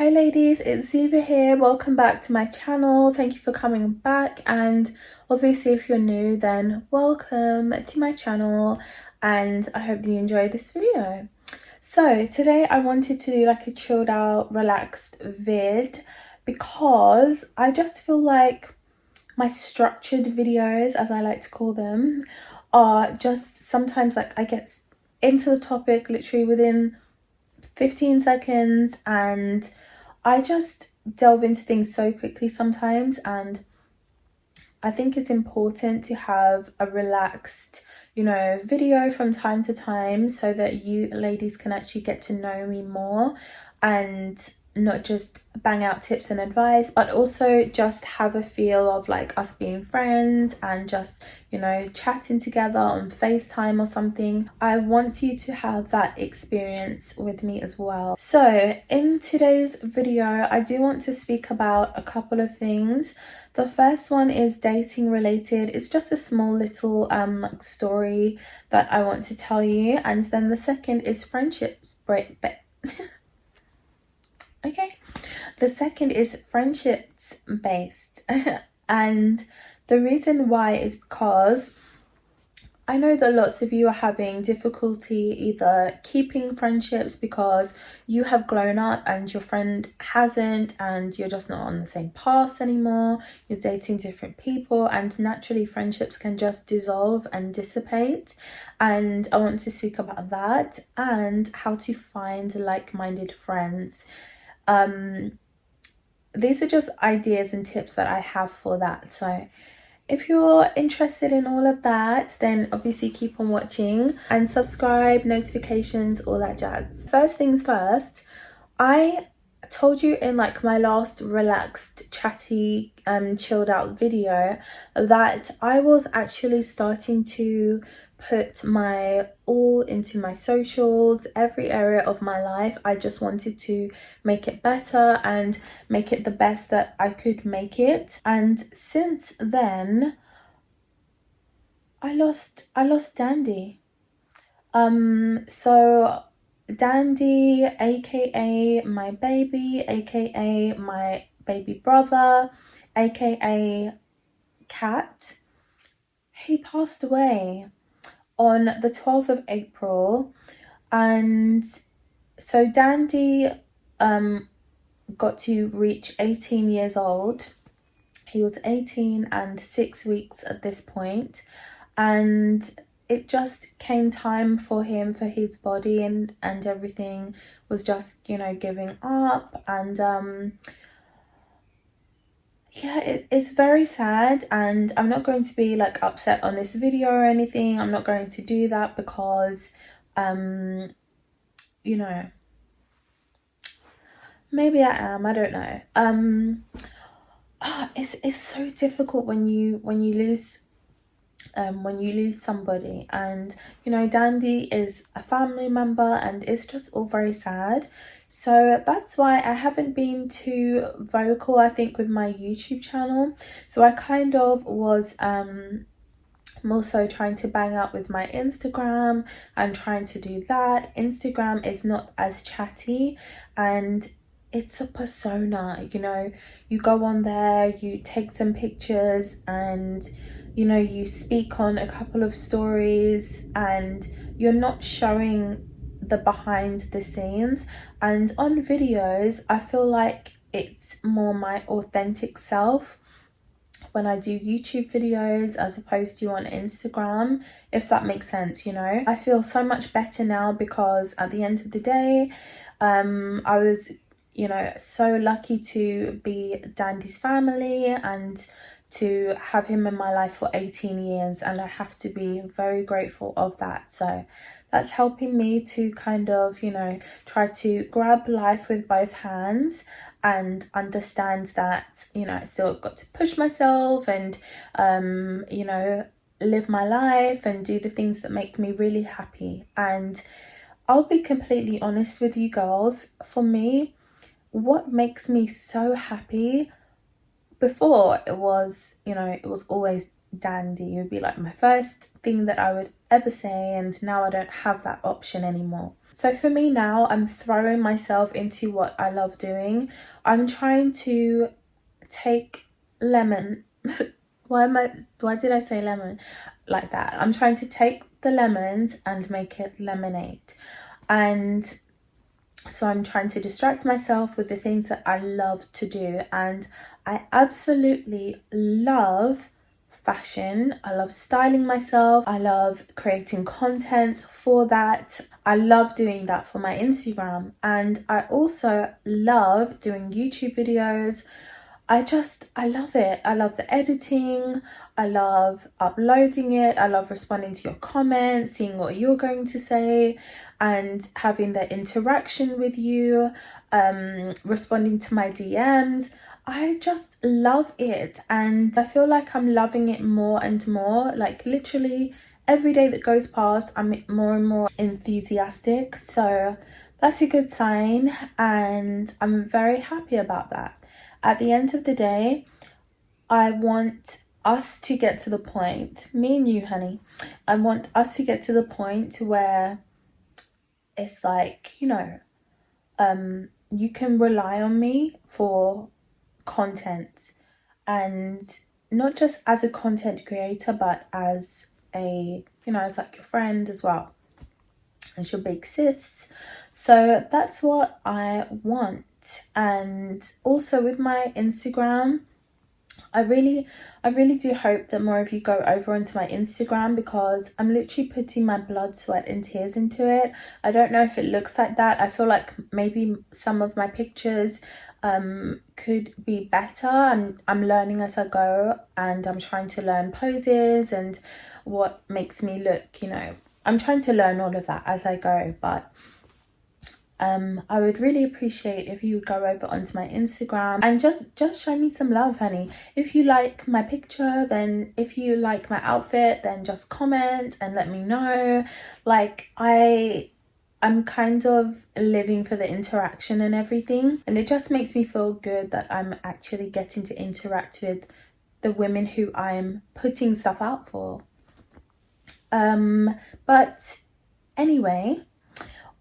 Hi ladies, it's Ziva here. Welcome back to my channel. Thank you for coming back, and obviously if you're new, then welcome to my channel, and I hope you enjoy this video. So today I wanted to do like a chilled out, relaxed vid because I just feel like my structured videos, as I like to call them, are just sometimes like I get into the topic literally within 15 seconds and I just delve into things so quickly sometimes, and I think it's important to have a relaxed, video from time to time so that you ladies can actually get to know me more and not just bang out tips and advice, but also just have a feel of like us being friends and just, chatting together on FaceTime or something. I want you to have that experience with me as well. So in today's video, I do want to speak about a couple of things. The first one is dating related. It's just a small little story that I want to tell you. And then the second is friendships okay. The second is friendships based. And the reason why is because I know that lots of you are having difficulty either keeping friendships because you have grown up and your friend hasn't, and you're just not on the same path anymore. You're dating different people, and naturally friendships can just dissolve and dissipate. And I want to speak about that and how to find like-minded friends. These are just ideas and tips that I have for that. So if you're interested in all of that, then obviously keep on watching and subscribe, notifications, all that jazz. First things first, I told you in like my last relaxed, chatty, chilled out video that I was actually starting to put my all into my socials, every area of my life. I just wanted to make it better and make it the best that I could make it. And since then, I lost Dandy. So Dandy, aka my baby, aka my baby brother, aka Cat, he passed away on the 12th of April. And so Dandy got to reach 18 years old. He was 18 and 6 weeks at this point, and it just came time for him, for his body and everything was just, giving up. And yeah, it's very sad, and I'm not going to be like upset on this video or anything. I'm not going to do that because maybe I am, I don't know. It's so difficult when you lose somebody, and Dandy is a family member, and it's just all very sad. So that's why I haven't been too vocal, I think, with my YouTube channel. So I kind of was more so trying to bang out with my Instagram and trying to do that. Instagram is not as chatty, and it's a persona, you go on there, you take some pictures, and you speak on a couple of stories, and you're not showing the behind the scenes. And on videos, I feel like it's more my authentic self when I do YouTube videos as opposed to on Instagram, if that makes sense. I feel so much better now because at the end of the day, I was so lucky to be Dandy's family and to have him in my life for 18 years, and I have to be very grateful of that. So that's helping me to kind of, try to grab life with both hands and understand that, I still got to push myself and, live my life and do the things that make me really happy. And I'll be completely honest with you girls, for me, what makes me so happy, before it was, it was always Dandy. It would be like my first thing that I would ever say, and now I don't have that option anymore. So for me now, I'm throwing myself into what I love doing. I'm trying to take lemon why did I say lemon like that? I'm trying to take the lemons and make it lemonade. And so I'm trying to distract myself with the things that I love to do. And I absolutely love fashion. I love styling myself. I love creating content for that. I love doing that for my Instagram. And I also love doing YouTube videos. I love it. I love the editing. I love uploading it. I love responding to your comments, seeing what you're going to say, and having the interaction with you, responding to my DMs. I just love it, and I feel like I'm loving it more and more. Like literally every day that goes past, I'm more and more enthusiastic. So that's a good sign, and I'm very happy about that. At the end of the day, I want us to get to the point, me and you, honey, I want us to get to the point where it's like, you can rely on me for content, and not just as a content creator, but as as like your friend as well, as your big sis. So that's what I want. And also with my Instagram, I really do hope that more of you go over onto my Instagram, because I'm literally putting my blood, sweat and tears into it. I don't know if it looks like that. I feel like maybe some of my pictures could be better. I'm learning as I go, and I'm trying to learn poses and what makes me look, I'm trying to learn all of that as I go. But I would really appreciate if you would go over onto my Instagram and just show me some love, honey. If you like my picture, then if you like my outfit, then just comment and let me know. Like I'm kind of living for the interaction and everything, and it just makes me feel good that I'm actually getting to interact with the women who I'm putting stuff out for. But anyway,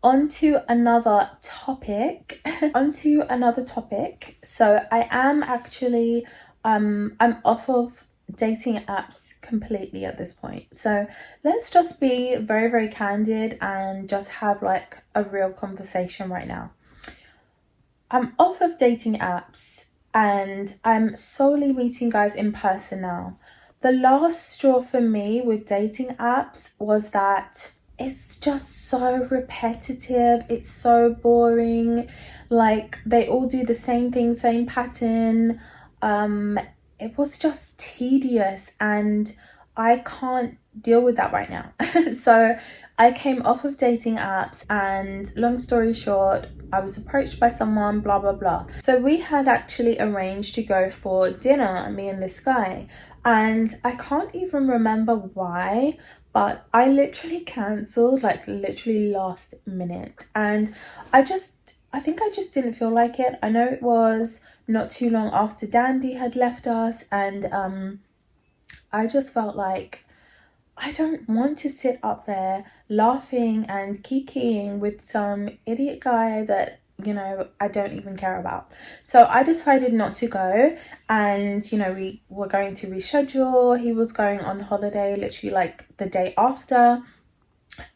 onto another topic. So I am actually I'm off of dating apps completely at this point. So let's just be very, very candid and just have like a real conversation right now. I'm off of dating apps and I'm solely meeting guys in person now. The last straw for me with dating apps was that it's just so repetitive. It's so boring. Like they all do the same thing, same pattern. It was just tedious, and I can't deal with that right now. So I came off of dating apps, and long story short, I was approached by someone, blah, blah, blah. So we had actually arranged to go for dinner, me and this guy. And I can't even remember why, but I literally cancelled, like literally last minute. And I think I just didn't feel like it. I know it was not too long after Dandy had left us, and I just felt like I don't want to sit up there laughing and kikiing with some idiot guy that, I don't even care about. So I decided not to go, and, we were going to reschedule. He was going on holiday literally like the day after,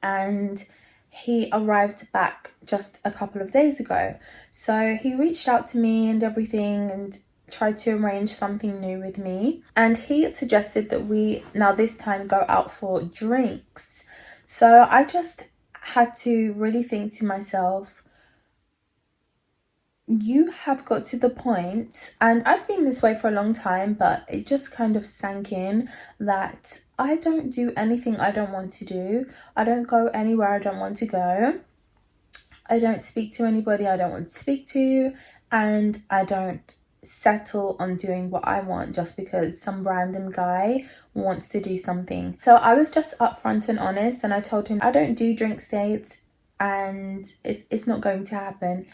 and he arrived back just a couple of days ago. So he reached out to me and everything and tried to arrange something new with me, and he suggested that we now this time go out for drinks. So I just had to really think to myself, you have got to the point, and I've been this way for a long time, but it just kind of sank in that I don't do anything I don't want to do. I don't go anywhere I don't want to go. I don't speak to anybody I don't want to speak to, and I don't settle on doing what I want just because some random guy wants to do something. So I was just upfront and honest, and I told him I don't do drinks dates, and it's not going to happen.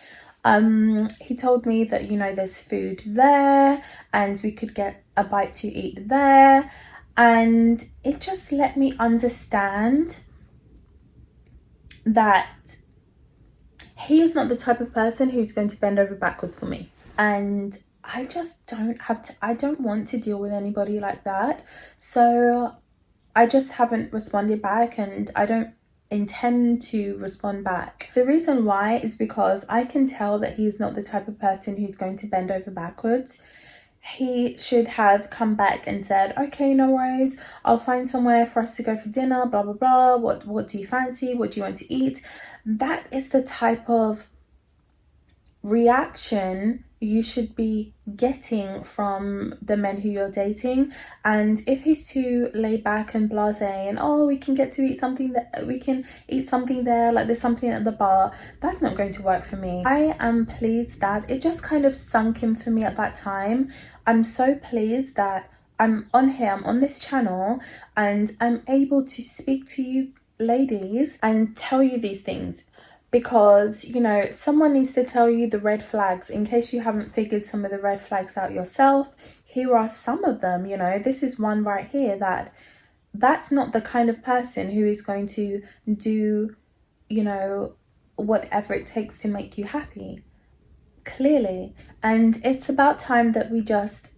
He told me that there's food there and we could get a bite to eat there, And it just let me understand that he is not the type of person who's going to bend over backwards for me. And I just I don't want to deal with anybody like that. So I just haven't responded back, and I don't intend to respond back. The reason why is because I can tell that he's not the type of person who's going to bend over backwards. He should have come back and said, okay, no worries, I'll find somewhere for us to go for dinner, blah blah blah, what do you fancy, what do you want to eat? That is the type of reaction you should be getting from the men who you're dating. And if he's too laid back and blasé and, oh, we can get to eat something, that we can eat something there, like there's something at the bar, that's not going to work for me. I am pleased that it just kind of sunk in for me at that time. I'm so pleased that I'm on here, I'm on this channel, and I'm able to speak to you ladies and tell you these things. Because, you know, someone needs to tell you the red flags. In case you haven't figured some of the red flags out yourself, here are some of them. You know, this is one right here that's not the kind of person who is going to do, you know, whatever it takes to make you happy. Clearly. And it's about time that we just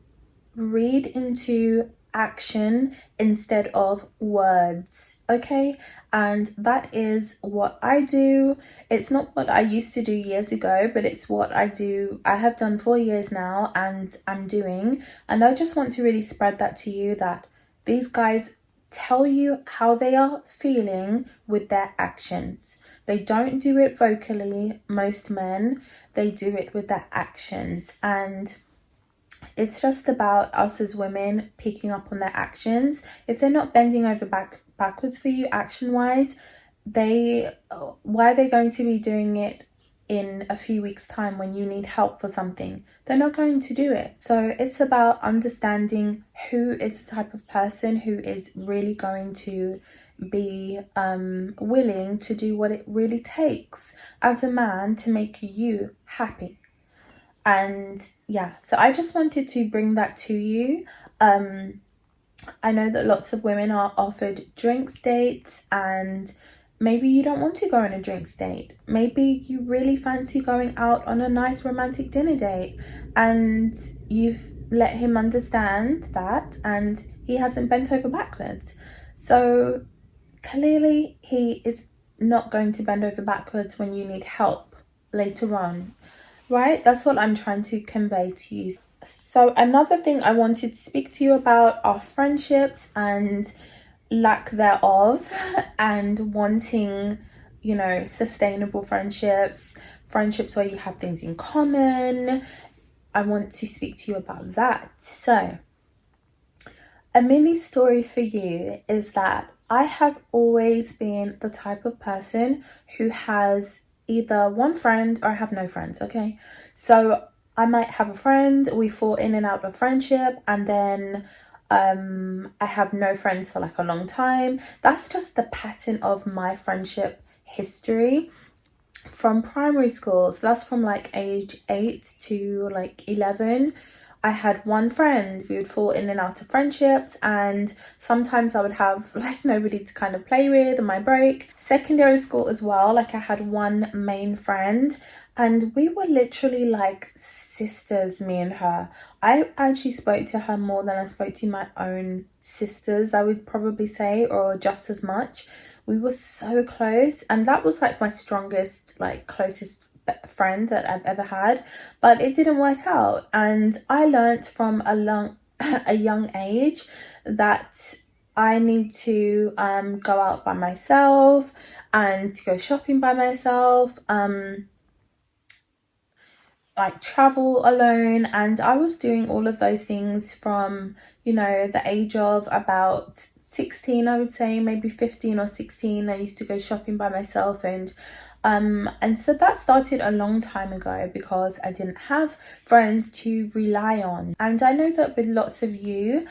read into action instead of words, okay? And that is what I do. It's not what I used to do years ago, but it's what I have done for years now, and I'm doing. And I just want to really spread that to you, that these guys tell you how they are feeling with their actions. They don't do it vocally, most men, they do it with their actions. And it's just about us as women picking up on their actions. If they're not bending over backwards for you action-wise, why are they going to be doing it in a few weeks' time when you need help for something? They're not going to do it. So it's about understanding who is the type of person who is really going to be willing to do what it really takes as a man to make you happy. And yeah, so I just wanted to bring that to you. I know that lots of women are offered drinks dates, and maybe you don't want to go on a drinks date. Maybe you really fancy going out on a nice romantic dinner date, and you've let him understand that, and he hasn't bent over backwards. So clearly he is not going to bend over backwards when you need help later on. Right? That's what I'm trying to convey to you. So another thing I wanted to speak to you about are friendships and lack thereof, and wanting, you know, sustainable friendships where you have things in common. I want to speak to you about that. So a mini story for you is that I have always been the type of person who has either one friend or I have no friends, okay? So I might have a friend, we fall in and out of friendship, and then I have no friends for like a long time. That's just the pattern of my friendship history from primary school. So that's from like age 8 to like 11. I had one friend. We would fall in and out of friendships, and sometimes I would have like nobody to kind of play with on my break. Secondary school as well, like I had one main friend, and we were literally like sisters, me and her. I actually spoke to her more than I spoke to my own sisters, I would probably say, or just as much. We were so close, and that was like my strongest, like closest friend that I've ever had, but it didn't work out. And I learned from a young age that I need to go out by myself and to go shopping by myself, like travel alone. And I was doing all of those things from, you know, the age of about 16, I would say, maybe 15 or 16. I used to go shopping by myself, and so that started a long time ago because I didn't have friends to rely on. And I know that with lots of you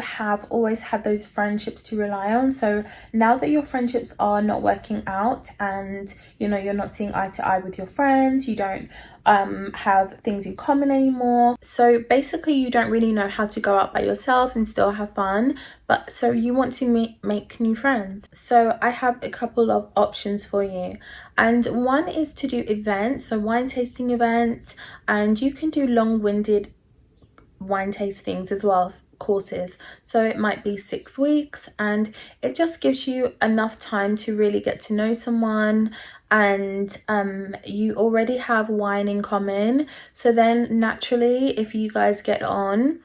have always had those friendships to rely on. So now that your friendships are not working out, and you know, you're not seeing eye to eye with your friends, you don't have things in common anymore. So basically you don't really know how to go out by yourself and still have fun, but so you want to make new friends. So I have a couple of options for you, and one is to do events, so wine tasting events, and you can do long-winded wine tastings as well, courses. So it might be 6 weeks, and it just gives you enough time to really get to know someone, and you already have wine in common. So then naturally, if you guys get on,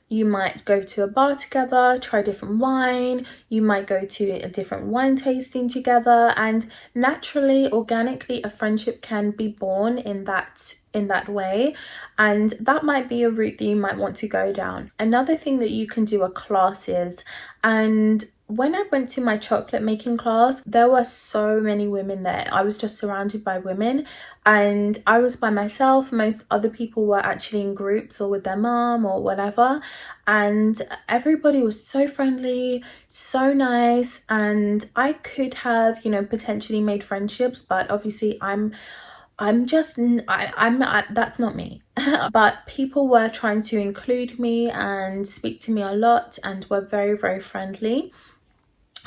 you might go to a bar together, try different wine, you might go to a different wine tasting together, and naturally, organically, a friendship can be born in that way, and that might be a route that you might want to go down. Another thing that you can do are classes, and when I went to my chocolate making class, there were so many women there. I was just surrounded by women, and I was by myself. Most other people were actually in groups or with their mom or whatever, and everybody was so friendly, so nice, and I could have, you know, potentially made friendships, but obviously I'm that's not me. But people were trying to include me and speak to me a lot and were very, very friendly.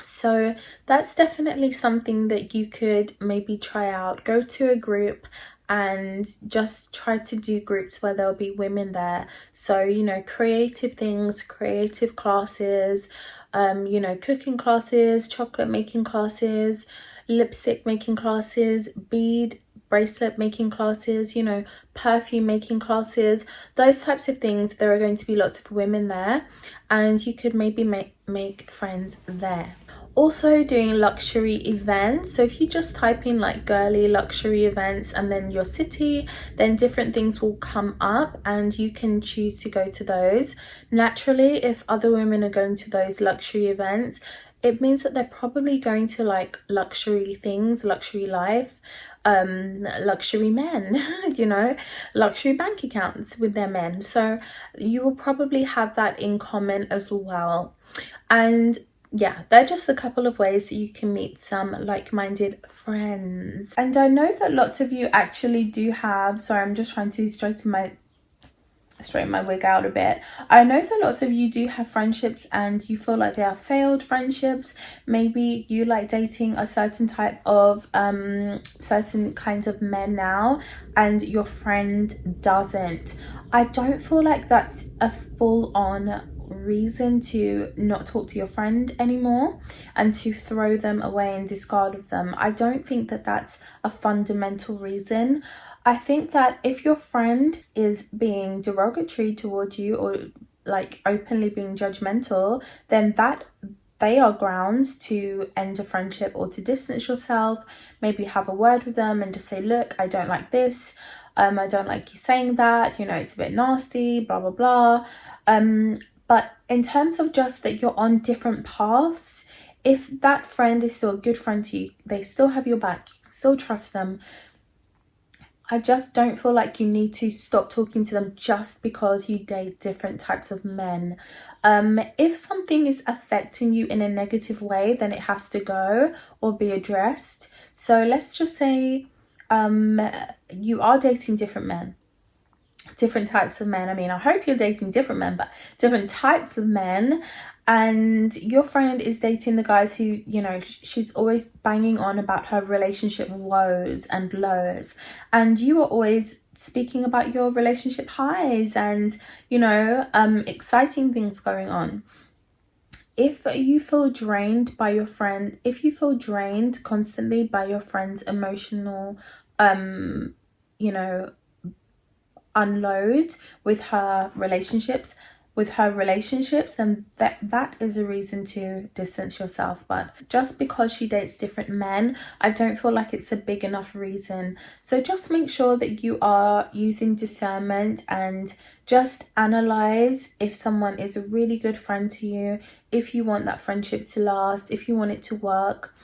So that's definitely something that you could maybe try out. Go to a group and just try to do groups where there'll be women there. So, you know, creative things, creative classes, you know, cooking classes, chocolate making classes, lipstick making classes, bead bracelet making classes, you know, perfume making classes, those types of things. There are going to be lots of women there, and you could maybe make friends there. Also doing luxury events, so if you just type in like girly luxury events and then your city, then different things will come up and you can choose to go to those. Naturally, if other women are going to those luxury events, it means that they're probably going to like luxury things, luxury life, luxury men, you know, luxury bank accounts with their men. So you will probably have that in common as well. And yeah, they're just a couple of ways that you can meet some like-minded friends. And I know that lots of you actually do have, sorry, I'm just trying to straighten my wig out a bit. I know that lots of you do have friendships and you feel like they are failed friendships. Maybe you like dating a certain type of certain kinds of men now, and your friend doesn't. I don't feel like that's a full-on reason to not talk to your friend anymore and to throw them away and discard of them. I don't think that that's a fundamental reason. I think that if your friend is being derogatory towards you or like openly being judgmental, then that they are grounds to end a friendship or to distance yourself. Maybe have a word with them and just say, look, I don't like this. I don't like you saying that, you know, it's a bit nasty, blah, blah, blah. But in terms of just that you're on different paths, if that friend is still a good friend to you, they still have your back, you still trust them, I just don't feel like you need to stop talking to them just because you date different types of men. If something is affecting you in a negative way, then it has to go or be addressed. So let's just say you are dating different men. Different types of men. I mean, I hope you're dating different men, but different types of men. And your friend is dating the guys who, you know, she's always banging on about her relationship woes and lows. And you are always speaking about your relationship highs and, you know, exciting things going on. If you feel drained by your friend, if you feel drained constantly by your friend's emotional, you know, unload with her relationships, then that is a reason to distance yourself. But just because she dates different men, I don't feel like it's a big enough reason. So just make sure that you are using discernment and just analyze if someone is a really good friend to you, if you want that friendship to last, if you want it to work,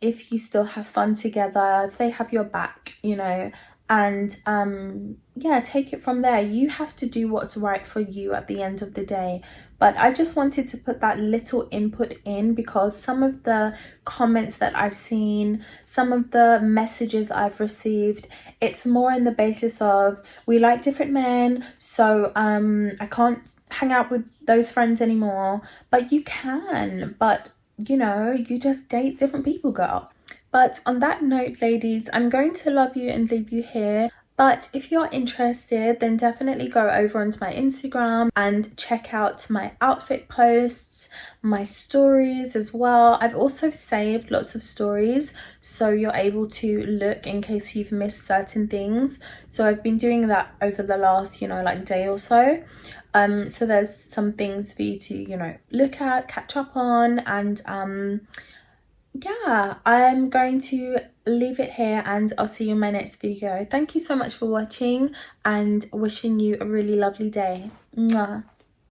if you still have fun together, if they have your back, you know. and yeah, take it from there. You have to do what's right for you at the end of the day. But I just wanted to put that little input in, because some of the comments that I've seen, some of the messages I've received, it's more in the basis of, we like different men, so I can't hang out with those friends anymore. But you can, but you know, you just date different people, girl. But on that note, ladies, I'm going to love you and leave you here. But if you're interested, then definitely go over onto my Instagram and check out my outfit posts, my stories as well. I've also saved lots of stories, so you're able to look in case you've missed certain things. So I've been doing that over the last, you know, like day or so. So there's some things for you to, you know, look at, catch up on, and yeah, I'm going to leave it here, and I'll see you in my next video. Thank you so much for watching, and wishing you a really lovely day. Mwah.